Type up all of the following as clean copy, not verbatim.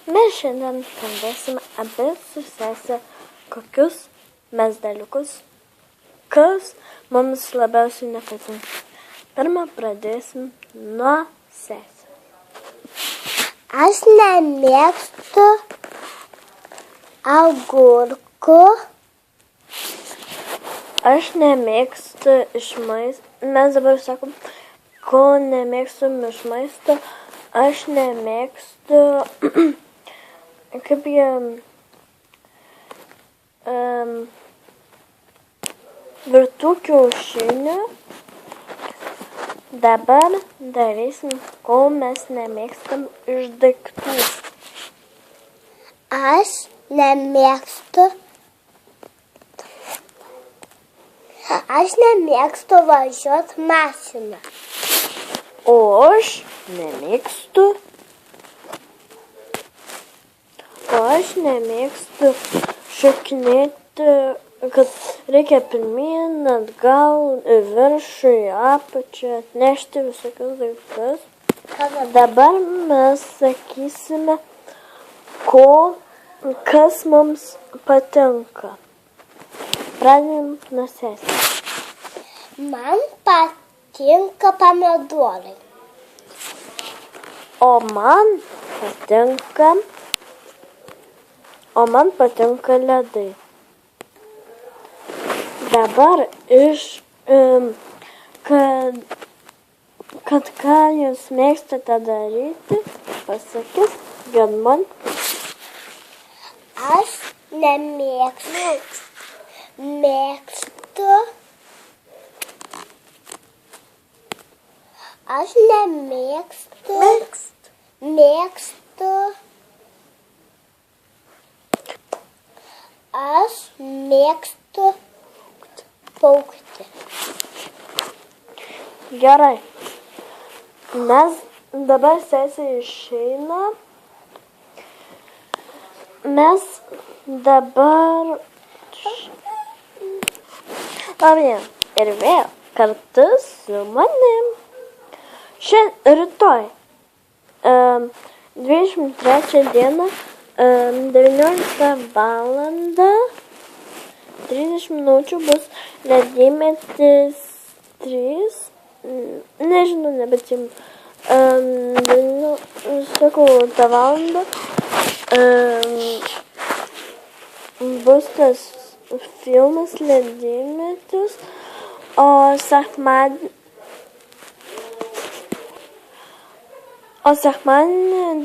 Mes šiandien kalbėsime apie su sese kokius mes dalykus, kas mums labiausiai nepatinka. Pirmą pradėsim nuo sesės. Aš nemėgstu agurkų. Aš nemėgstu iš maisto. Mes dabar sakom, ko nemėgstum iš maisto. Aš nemėgstu kaip jie virtų kiaušinių. Dabar darysim, ko mes nemėgstam iš daiktų. Aš nemėgstu važiuoti mašiną. O aš nemėgstu šokinėti, kad reikia pirmyn, atgal, į viršų, į apačią, atnešti visokius daiktus. Dabar mes sakysime, kas mums patinka. Pradedam nuo sesės. Man patinka pomidorai. O man patinka ledai. Dabar kad ką jūs mėgstate daryti, pasakys Gedman. Aš nemėgstu plaukti. Gerai. Mes dabar sesė išeina. Mes dabar ir vėl kartu su manim. Rytoj 23 dieną 19 valandą 30 minučių bus ledynmetis 3. Nežinau, nebeatsimenu. 19 valandą bus tas filmas ledynmetis, o sekmadienį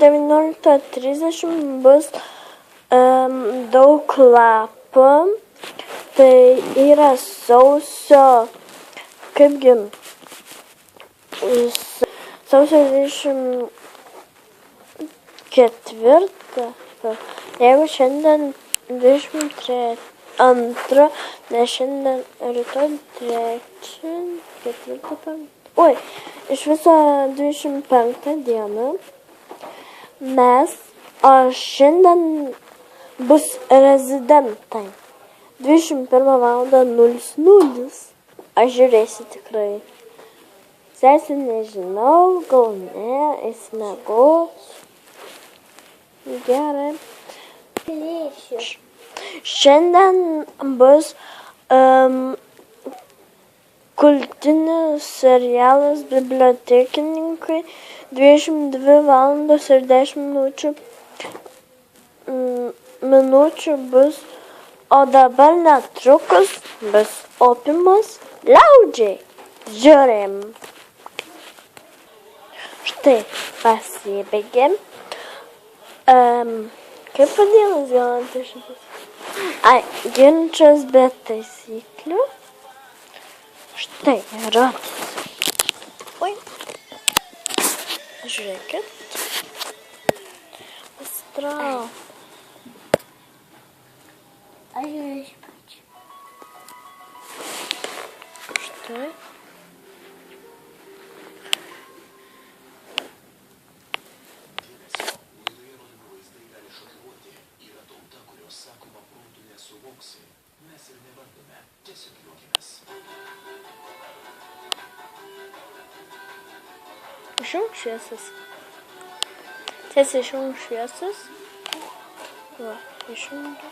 19:30 bus daug lapų. Tai yra sausio 24. Jeigu šiandien 22, ne šiandien, rytoj 3, 4, 5. Iš viso 25 dieną o šiandien bus rezidentai. 21:00. Aš žiūrėsiu tikrai. Sesė nežinau, gal ne, eismegos. Gerai. Šiandien bus kultinis serialas Bibliotekininkai 22:10 minučių bus, o dabar netrukus bus opimas liaudžiai. Žiūrėjom. Štai pasibaigėm. Kaip vadinasi galantis šitas? Ginčas be taisyklių. Štai, rodysiu. Žiūrėkit. Pastrau. Štai. Mes ir nebandome, tiesiog juokimės. Išjung šviesas. Tiesiai išjung šviesas. Va, išjungiu.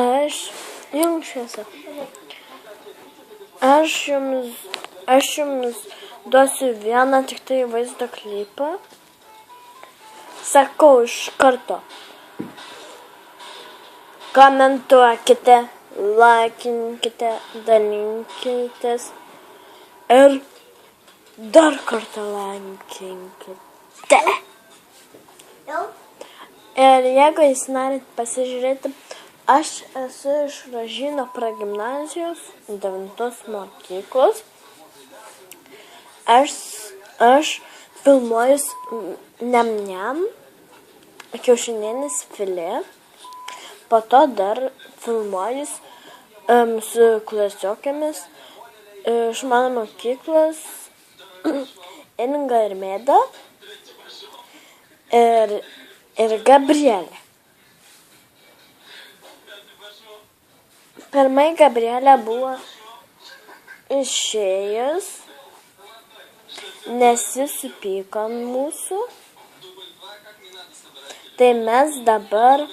Aš jungsiuosi. Aš jums duosiu vieną tik tai vaizdo klipą. Sakau iš karto. Komentuokite, laikinkite, dalinkitės ir dar kartą laikinkite. Ir jeigu jūs norit pasižiūrėti, aš esu iš Ražyno progimnazijos 9 mokyklos. Aš filmuojus niam kiaušinienės filė. Po to dar filmuojus su klasiokėmis iš mano mokyklos Inga ir Mėda ir Gabrielė. Pirmai Gabrielė buvo išėjus, nes jis supyko ant mūsų. Tai mes dabar,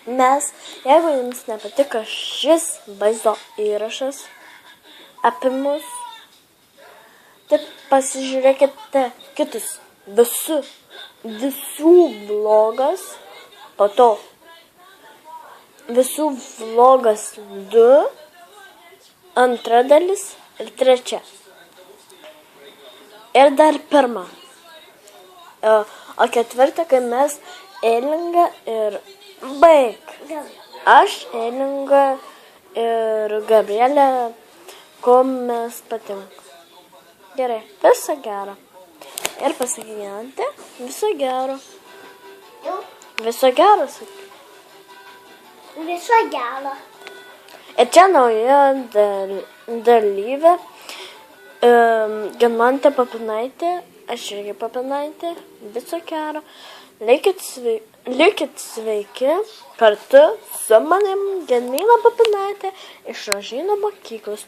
jeigu jums nepatiko šis vaizdo įrašas apie mus, tai pasižiūrėkite kitus visų vlogas, po to visų vlogas 2, antra dalis ir 3. Ir dar 1. O 4, kai mes Eilinga ir aš, Eilinga ir Gabrielė, ko mes patinka. Gerai, viso gero. Ir pasakykite, viso gero. Viso gero, sakyk. Viso gero. Ir čia nauja dalyvė, Genmantė Papinaitė, aš irgi Papinaitė, viso gero. Likit sveiki kartu su manim Gedmina Papinaitė iš Ražyno mokyklos.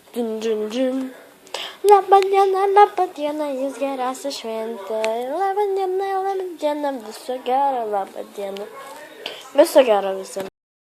Labą dieną, jūs geriausia šventė. Labą dieną, viso gero, labą dieną. Viso gero visiems.